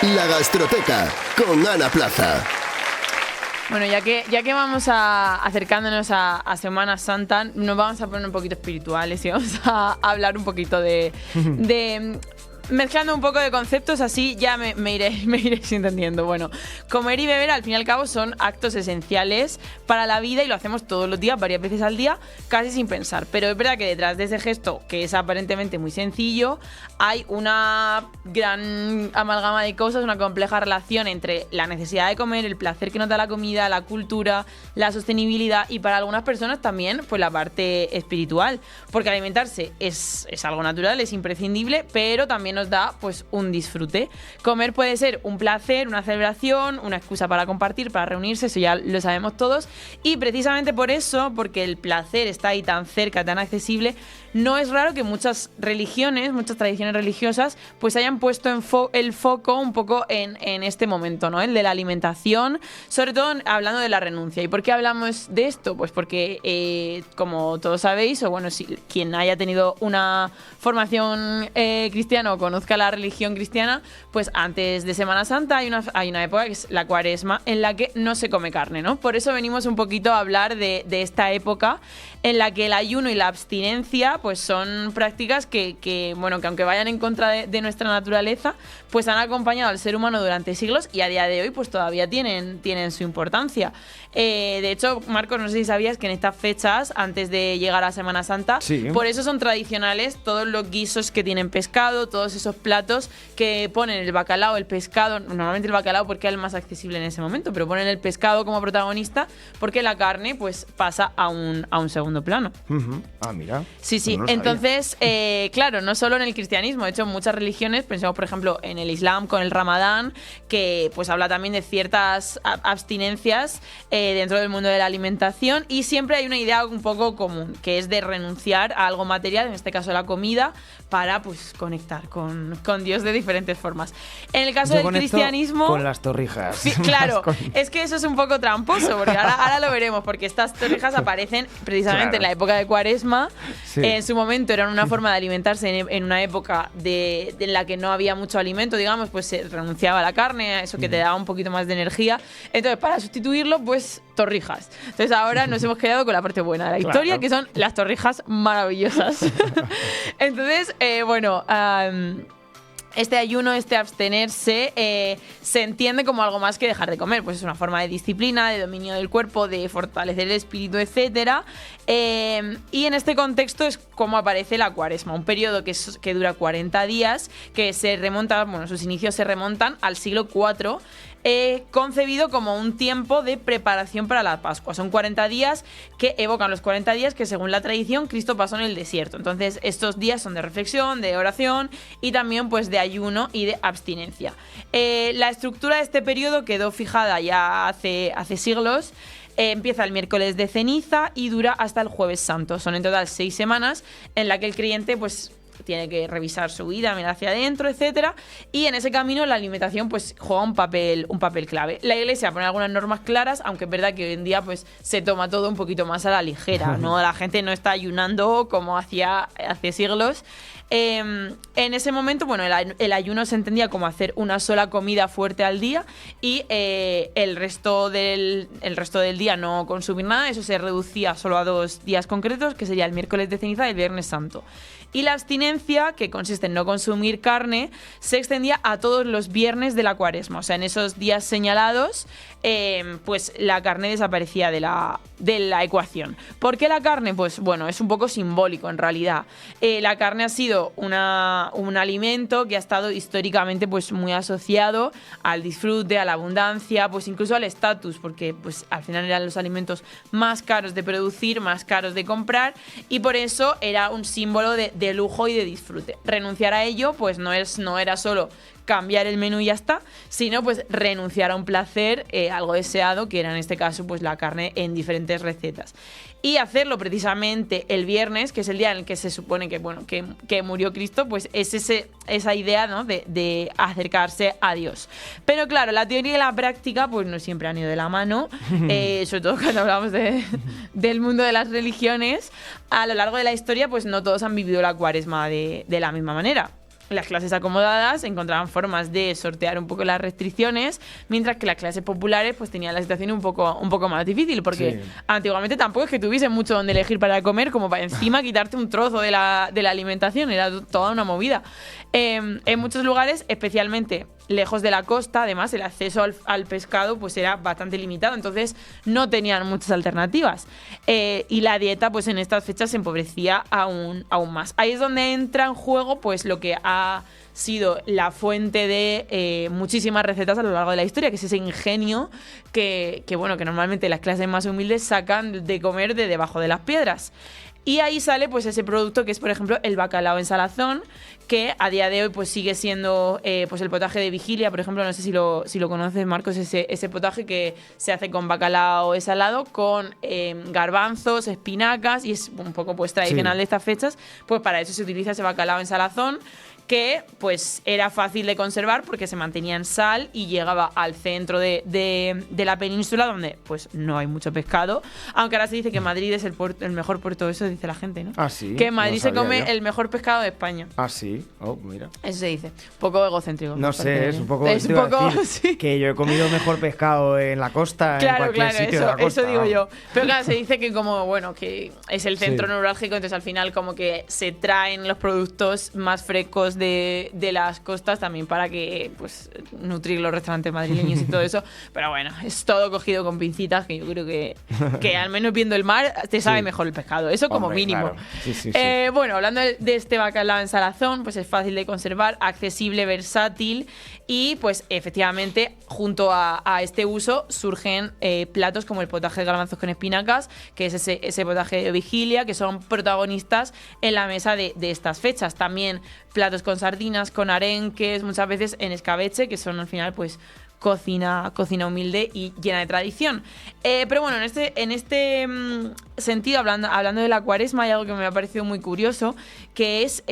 La Gastroteca con Ana Plaza. Bueno, ya que vamos acercándonos a Semana Santa, nos vamos a poner un poquito espirituales y vamos a hablar un poquito de mezclando un poco de conceptos, así ya me iréis entendiendo. Bueno, comer y beber al fin y al cabo son actos esenciales para la vida y lo hacemos todos los días, varias veces al día, casi sin pensar. Pero es verdad que detrás de ese gesto, que es aparentemente muy sencillo, hay una gran amalgama de cosas, una compleja relación entre la necesidad de comer, el placer que nos da la comida, la cultura, la sostenibilidad y para algunas personas también pues la parte espiritual. Porque alimentarse es algo natural, es imprescindible, pero también nos da pues un disfrute. Comer puede ser un placer, una celebración, una excusa para compartir, para reunirse, eso ya lo sabemos todos. Y precisamente por eso, porque el placer está ahí tan cerca, tan accesible, no es raro que muchas religiones, muchas tradiciones religiosas, pues hayan puesto el foco un poco en este momento, ¿no? El de la alimentación, sobre todo hablando de la renuncia. ¿Y por qué hablamos de esto? Pues porque, como todos sabéis, o bueno, si quien haya tenido una formación cristiana o conozca la religión cristiana, pues antes de Semana Santa hay una época que es la Cuaresma, en la que no se come carne, ¿no? Por eso venimos un poquito a hablar de esta época en la que el ayuno y la abstinencia pues son prácticas que aunque vayan en contra de nuestra naturaleza, pues han acompañado al ser humano durante siglos y a día de hoy pues todavía tienen su importancia. De hecho, Marcos, no sé si sabías que en estas fechas, antes de llegar a Semana Santa, sí, por eso son tradicionales todos los guisos que tienen pescado, todos esos platos que ponen el bacalao, el pescado, normalmente el bacalao porque es el más accesible en ese momento, pero ponen el pescado como protagonista porque la carne pues pasa a un segundo plano. Uh-huh. Ah, mira. Sí. No Entonces, claro, no solo en el cristianismo, de hecho en muchas religiones, pensamos por ejemplo en el Islam con el Ramadán, que pues habla también de ciertas abstinencias dentro del mundo de la alimentación, y siempre hay una idea un poco común, que es de renunciar a algo material, en este caso la comida, para pues conectar con Dios de diferentes formas. En el caso del cristianismo, con las torrijas. Sí, claro, es que eso es un poco tramposo, porque ahora lo veremos, porque estas torrijas aparecen precisamente en la época de Cuaresma. Sí. En su momento eran una forma de alimentarse en una época en la que no había mucho alimento, digamos, pues se renunciaba a la carne, a eso que te daba un poquito más de energía. Entonces, para sustituirlo, pues torrijas. Entonces ahora nos hemos quedado con la parte buena de la historia, que son las torrijas maravillosas. Entonces, este ayuno, este abstenerse, se entiende como algo más que dejar de comer. Pues es una forma de disciplina, de dominio del cuerpo, de fortalecer el espíritu, etc. Y en este contexto es como aparece la Cuaresma, un periodo que dura 40 días, que se remonta, sus inicios se remontan al siglo IV, concebido como un tiempo de preparación para la Pascua. Son 40 días que evocan los 40 días que, según la tradición, Cristo pasó en el desierto. Entonces, estos días son de reflexión, de oración y también pues de ayuno y de abstinencia. La estructura de este periodo quedó fijada ya hace siglos. Empieza el miércoles de ceniza y dura hasta el jueves santo. Son en total 6 semanas en la que el creyente pues tiene que revisar su vida, mirar hacia adentro, etcétera, y en ese camino la alimentación pues juega un papel clave. La Iglesia pone algunas normas claras, aunque es verdad que hoy en día pues se toma todo un poquito más a la ligera, ¿no? La gente no está ayunando como hacía hace siglos. En ese momento, el ayuno se entendía como hacer una sola comida fuerte al día y el resto del día no consumir nada. Eso se reducía solo a 2 días concretos, que sería el miércoles de ceniza y el viernes santo. Y la abstinencia, que consiste en no consumir carne, se extendía a todos los viernes de la Cuaresma. O sea, en esos días señalados, pues la carne desaparecía de la ecuación. ¿Por qué la carne? Pues es un poco simbólico en realidad. La carne ha sido un alimento que ha estado históricamente pues muy asociado al disfrute, a la abundancia, pues incluso al estatus, porque pues al final eran los alimentos más caros de producir, más caros de comprar, y por eso era un símbolo de lujo y de disfrute. Renunciar a ello pues no era solo cambiar el menú y ya está, sino pues renunciar a un placer, algo deseado, que era en este caso pues la carne en diferentes recetas. Y hacerlo precisamente el viernes, que es el día en el que se supone que murió Cristo, pues es esa idea, ¿no?, de acercarse a Dios. Pero claro, la teoría y la práctica pues no siempre han ido de la mano, sobre todo cuando hablamos del mundo de las religiones. A lo largo de la historia pues no todos han vivido la Cuaresma de la misma manera. las clases acomodadas encontraban formas de sortear un poco las restricciones, mientras que las clases populares pues tenían la situación un poco más difícil, porque antiguamente tampoco es que tuviesen mucho donde elegir para comer, como para encima quitarte un trozo de la alimentación, era toda una movida. En muchos lugares, especialmente lejos de la costa, además el acceso al pescado pues era bastante limitado, entonces no tenían muchas alternativas. Y la dieta pues en estas fechas se empobrecía aún más. Ahí es donde entra en juego pues lo que ha sido la fuente de muchísimas recetas a lo largo de la historia, que es ese ingenio que normalmente las clases más humildes sacan de comer de debajo de las piedras. Y ahí sale pues ese producto que es, por ejemplo, el bacalao en salazón, que a día de hoy pues sigue siendo pues el potaje de vigilia, por ejemplo, no sé si lo conoces, Marcos, ese potaje que se hace con bacalao salado, con garbanzos, espinacas, y es un poco pues tradicional de estas fechas. Pues para eso se utiliza ese bacalao en salazón, que pues era fácil de conservar porque se mantenía en sal y llegaba al centro de la península, donde pues no hay mucho pescado, aunque ahora se dice que Madrid es el mejor puerto, eso dice la gente, ¿no? Ah, sí. Que en Madrid No se come sabía yo. el mejor pescado de España. Ah, sí. Oh, mira. Eso se dice. Un poco egocéntrico. No sé, es un poco... Es te un iba a poco... decir sí. Que yo he comido mejor pescado en la costa, en Claro, cualquier sitio de la costa. eso digo yo. Pero claro, se dice que como, bueno, que es el centro neurálgico, entonces al final como que se traen los productos más frescos de las costas también para que, pues, nutrir los restaurantes madrileños y todo eso. Pero bueno, es todo cogido con pincitas, que yo creo que al menos viendo el mar te sabe mejor el pescado. Eso como mínimo. Claro. Sí. Bueno, hablando de este bacalao en salazón, pues es fácil de conservar, accesible, versátil y pues efectivamente junto a este uso surgen platos como el potaje de garbanzos con espinacas, que es ese potaje de vigilia, que son protagonistas en la mesa de estas fechas. También platos con sardinas, con arenques, muchas veces en escabeche, que son al final pues cocina humilde y llena de tradición. Pero bueno, en este sentido, hablando de la Cuaresma, hay algo que me ha parecido muy curioso, que es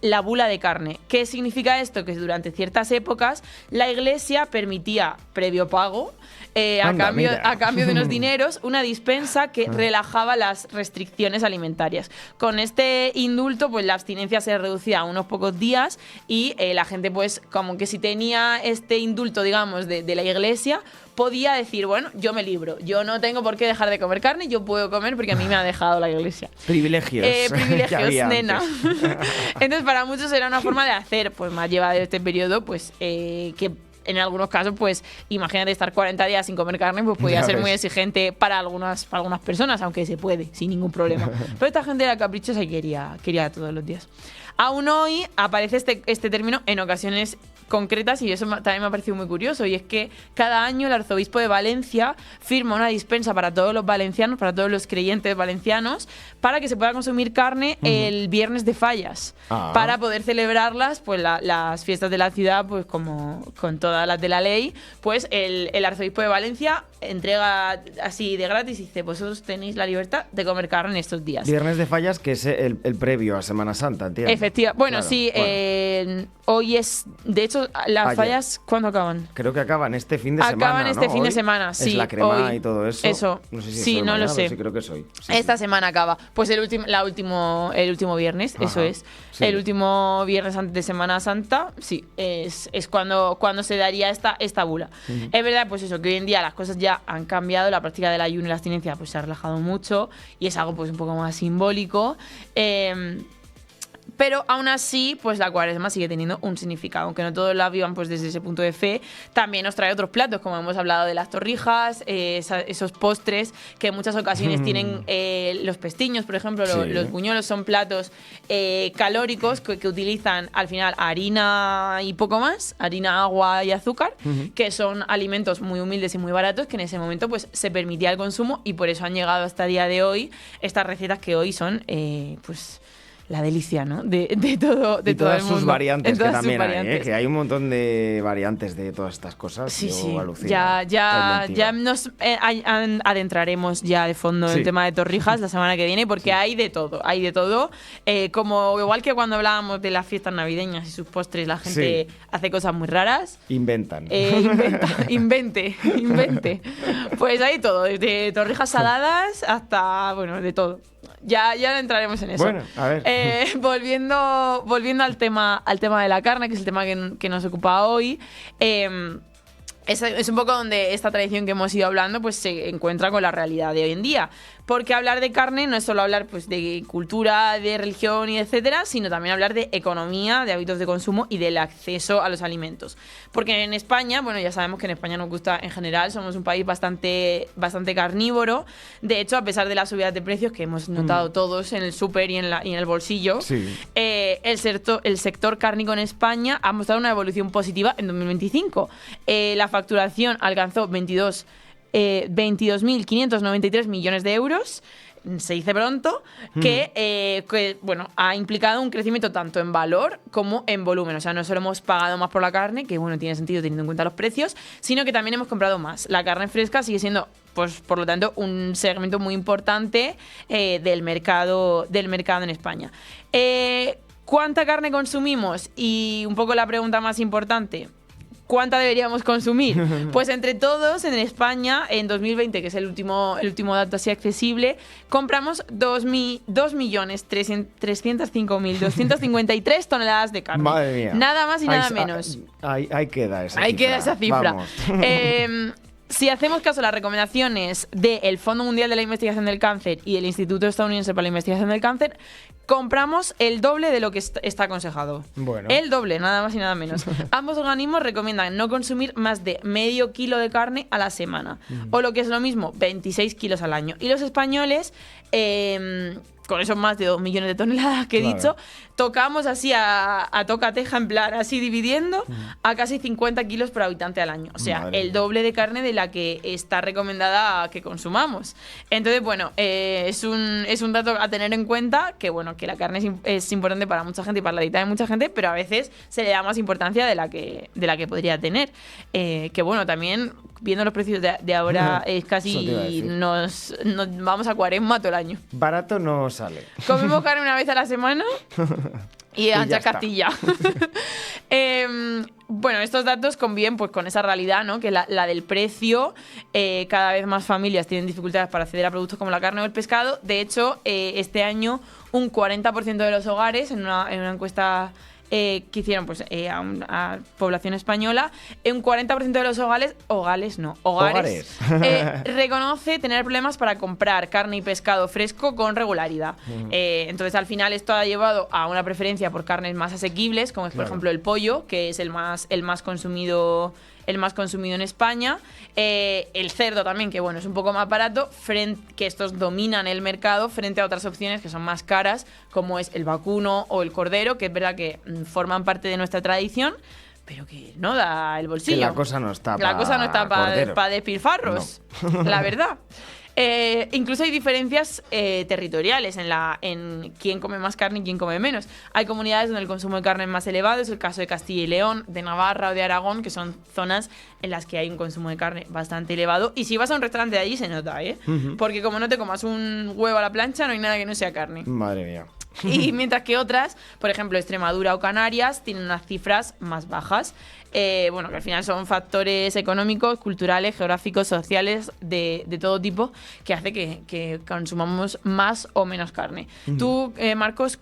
la bula de carne. ¿Qué significa esto? Que durante ciertas épocas la Iglesia permitía, previo pago, a cambio de unos dineros, una dispensa que relajaba las restricciones alimentarias. Con este indulto, pues la abstinencia se reducía a unos pocos días y la gente, pues, como que si tenía este indulto, digamos, de la Iglesia, podía decir, bueno, yo me libro, yo no tengo por qué dejar de comer carne, yo puedo comer porque a mí me ha dejado la Iglesia. Privilegios. Privilegios, nena. Entonces, para muchos era una forma de hacer pues más llevadero este periodo, pues que en algunos casos, pues imagínate estar 40 días sin comer carne, pues podía ser muy exigente para algunas personas, aunque se puede, sin ningún problema. Pero esta gente era caprichosa y quería todos los días. Aún hoy aparece este término en ocasiones concretas y eso también me ha parecido muy curioso, y es que cada año el arzobispo de Valencia firma una dispensa para todos los valencianos, para todos los creyentes valencianos, para que se pueda consumir carne el viernes de Fallas, para poder celebrarlas, pues las fiestas de la ciudad, pues como con todas las de la ley, pues el arzobispo de Valencia entrega así de gratis y dice, vosotros tenéis la libertad de comer carne en estos días. Viernes de Fallas, que es el previo a Semana Santa, entiendo. Efectivamente. Bueno, claro, sí, bueno. Hoy es... De hecho, las fallas, ¿cuándo acaban? Creo que acaban este fin de semana, Acaban este ¿no? fin de Hoy semana, sí. Es la crema hoy. y todo eso. Eso. No sé si sí, es hoy no mañana, lo sé. pero sí, creo que es hoy. Sí, Esta semana acaba. Pues el último viernes, Ajá, eso es. sí. El último viernes antes de Semana Santa, sí, es cuando se daría esta bula. Es verdad, pues eso, que hoy en día las cosas ya han cambiado, la práctica del ayuno y la abstinencia pues se ha relajado mucho y es algo pues un poco más simbólico. Pero aún así, pues la Cuaresma sigue teniendo un significado. Aunque no todos la vivan pues desde ese punto de fe, también nos trae otros platos, como hemos hablado de las torrijas, esos postres que en muchas ocasiones tienen los pestiños, por ejemplo, los buñuelos son platos calóricos que utilizan al final harina y poco más, harina, agua y azúcar, que son alimentos muy humildes y muy baratos que en ese momento pues se permitía el consumo y por eso han llegado hasta el día de hoy estas recetas que hoy son pues la delicia, ¿no? De todo el mundo. Todas sus variantes, que también hay, variantes. que hay un montón de variantes de todas estas cosas. Sí, yo sí. alucino. Ya nos adentraremos ya de fondo en el tema de torrijas la semana que viene, porque hay de todo. Como igual que cuando hablábamos de las fiestas navideñas y sus postres, la gente hace cosas muy raras. Inventan. Invente. Pues hay todo, desde torrijas saladas hasta, bueno, de todo. Ya no entraremos en eso. Bueno, a ver. Volviendo al tema de la carne, que es el tema que nos ocupa hoy. Es un poco donde esta tradición que hemos ido hablando pues se encuentra con la realidad de hoy en día. Porque hablar de carne no es solo hablar pues de cultura, de religión y etcétera, sino también hablar de economía, de hábitos de consumo y del acceso a los alimentos. Porque en España, bueno, ya sabemos que en España nos gusta en general, somos un país bastante carnívoro. De hecho, a pesar de las subidas de precios que hemos notado todos en el súper y en el bolsillo, Sí. el sector cárnico en España ha mostrado una evolución positiva en 2025. La facturación alcanzó 22.593 millones de euros, se dice pronto, que bueno, ha implicado un crecimiento tanto en valor como en volumen. O sea, no solo hemos pagado más por la carne, que bueno, tiene sentido teniendo en cuenta los precios, sino que también hemos comprado más. La carne fresca sigue siendo, pues por lo tanto, un segmento muy importante del mercado en España. ¿Cuánta carne consumimos? Y un poco la pregunta más importante, ¿cuánta deberíamos consumir? Pues entre todos, en España, en 2020, que es el último dato así accesible, compramos 2.305.253 toneladas de carne. Madre mía. Nada más y nada menos. Ahí queda esa Ahí cifra. queda esa cifra. Vamos. Si hacemos caso a las recomendaciones del Fondo Mundial de la Investigación del Cáncer y del Instituto Estadounidense para la Investigación del Cáncer, compramos el doble de lo que está aconsejado. Bueno. El doble, nada más y nada menos. Ambos organismos recomiendan no consumir más de medio kilo de carne a la semana. O lo que es lo mismo, 26 kilos al año. Y los españoles, con esos más de 2 millones de toneladas que he dicho, tocamos así a toca-teja, en plan, así dividiendo, a casi 50 kilos por habitante al año. O sea, Madre el mía. doble de carne de la que está recomendada que consumamos. Entonces, bueno, es un dato a tener en cuenta, que bueno, que la carne es importante para mucha gente y para la dieta de mucha gente, pero a veces se le da más importancia de la que podría tener. Que bueno, también, viendo los precios de ahora, es Eso te iba a casi decir. nos vamos a cuaresma todo el año. Barato no sale. Comemos carne una vez a la semana y ya ancha está. Castilla. Bueno, estos datos conviven pues con esa realidad, ¿no? Que la del precio. Cada vez más familias tienen dificultades para acceder a productos como la carne o el pescado. De hecho, este año un 40% de los hogares, en una encuesta que hicieron pues, a población española, un 40% de los hogares reconoce tener problemas para comprar carne y pescado fresco con regularidad. Entonces, al final, esto ha llevado a una preferencia por carnes más asequibles, como es, por ejemplo, el pollo, que es el más consumido en España. El cerdo también, que bueno, es un poco más barato, que estos dominan el mercado frente a otras opciones que son más caras, como es el vacuno o el cordero, que es verdad que forman parte de nuestra tradición, pero que no da el bolsillo. Que la cosa no está para pa despilfarros, la verdad. Incluso hay diferencias territoriales en quién come más carne y quién come menos. Hay comunidades donde el consumo de carne es más elevado, es el caso de Castilla y León, de Navarra o de Aragón, que son zonas en las que hay un consumo de carne bastante elevado. Y si vas a un restaurante de allí se nota, ¿eh? Porque como no te comas un huevo a la plancha, no hay nada que no sea carne. Madre mía. Y mientras que otras, por ejemplo Extremadura o Canarias, tienen unas cifras más bajas. Bueno, que al final son factores económicos, culturales, geográficos, sociales, de todo tipo, que hace que consumamos más o menos carne. Tú, Marcos,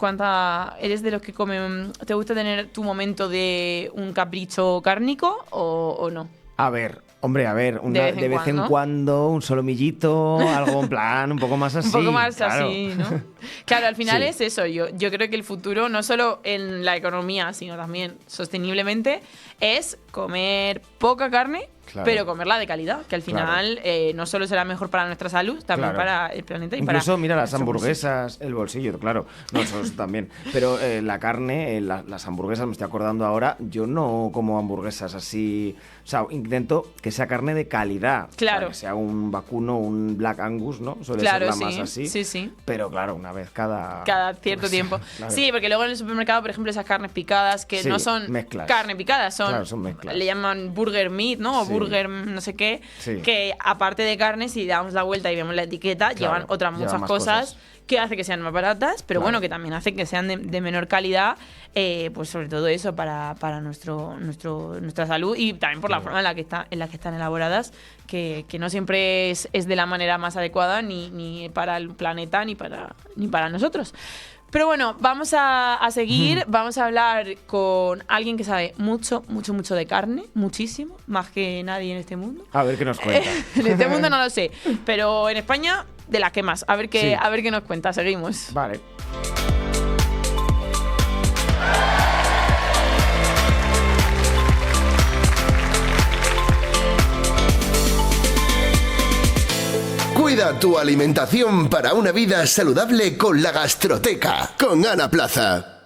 ¿eres de los que comen? ¿Te gusta tener tu momento de un capricho cárnico o no? A ver, de vez en ¿no? cuando, un solomillito, algo en plan, un poco más así. Un poco más claro. así, ¿no? Claro, al final Sí. es eso. Yo creo que el futuro, no solo en la economía, sino también sosteniblemente, es comer poca carne, Claro. pero comerla de calidad, que al final no solo será mejor para nuestra salud, también Claro. para el planeta y Incluso, para mira, las nuestro hamburguesas, el bolsillo, claro. No, eso también. Pero la carne, las hamburguesas, me estoy acordando ahora, yo no como hamburguesas así. O sea, intento que sea carne de calidad. Claro. O sea, que sea un vacuno, un Black Angus, ¿no? Suele Claro, ser la sí, más así. sí. Pero claro, una vez cada cierto pues, tiempo. claro. Sí, porque luego en el supermercado, por ejemplo, esas carnes picadas que Sí, no son mezclas. carne picada, Claro, son mezclas. le llaman burger meat, ¿no? O Sí. burger no sé qué, Sí. que aparte de carne, si damos la vuelta y vemos la etiqueta, Claro, llevan otras llevan muchas más cosas que hace que sean más baratas, pero Claro. bueno, que también hace que sean de menor calidad, pues sobre todo eso para nuestra salud y también por la forma en la que están elaboradas, que no siempre es de la manera más adecuada ni para el planeta ni para nosotros. Pero bueno, vamos a seguir, vamos a hablar con alguien que sabe mucho de carne, muchísimo, más que nadie en este mundo. A ver qué nos cuenta. En este mundo no lo sé, pero en España de las que más. A ver qué Sí. nos cuenta, seguimos. Vale. Cuida tu alimentación para una vida saludable con la Gastroteca, con Ana Plaza.